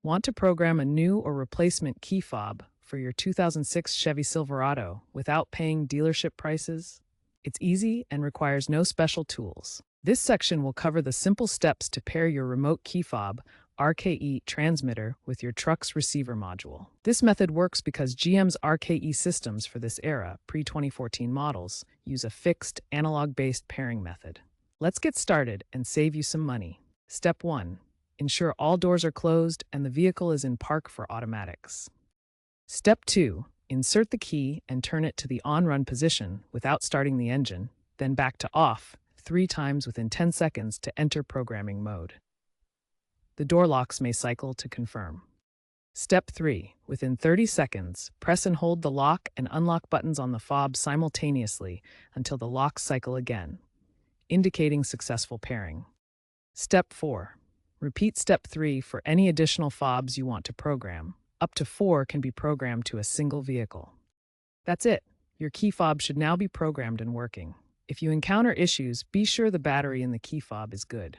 Want to program a new or replacement key fob for your 2006 Chevy Silverado without paying dealership prices? It's easy and requires no special tools. This section will cover the simple steps to pair your remote key fob RKE transmitter with your truck's receiver module. This method works because GM's RKE systems for this era, pre-2014 models, use a fixed, analog-based pairing method. Let's get started and save you some money. Step 1. Ensure all doors are closed and the vehicle is in park for automatics. Step 2. Insert the key and turn it to the on-run position without starting the engine, then back to off 3 times within 10 seconds to enter programming mode. The door locks may cycle to confirm. Step 3. Within 30 seconds, press and hold the lock and unlock buttons on the fob simultaneously until the locks cycle again, indicating successful pairing. Step 4. Repeat Step 3 for any additional fobs you want to program. Up to 4 can be programmed to a single vehicle. That's it. Your key fob should now be programmed and working. If you encounter issues, be sure the battery in the key fob is good.